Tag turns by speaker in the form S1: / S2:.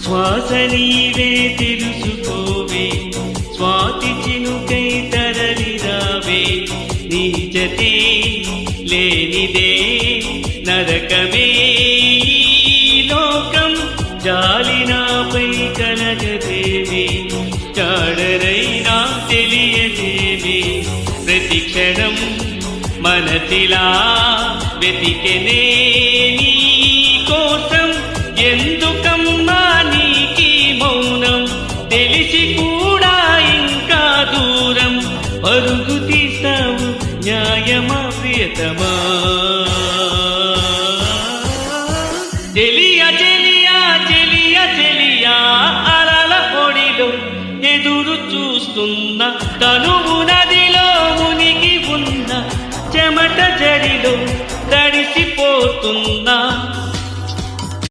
S1: శ్వాస నీవే తెలుసుకోవే, స్వాతి చినుకై తరలిరావే, నీ జతే లేనిదే నరకమే ఈ లోకం, జాలినాపై కలగదేవి, జాడరైనా తెలియదేవి, ప్రతి క్షణం మనసిలా వెతికెనే నీ కోసం, ఎందుకమ్మా నీకీ మౌనం, తెలిసి కూడా ఇంకా దూరం, పరుగు తీస్తావు న్యాయమా ప్రియతమా. చెలియా చెలియా చెలియా చెలియా అలల పొడిలో ఎదురు చూస్తున్న, తనువు నదిలో మునిగి ఉన్న, చెమట జడిలో తడిసిపోతున్నా,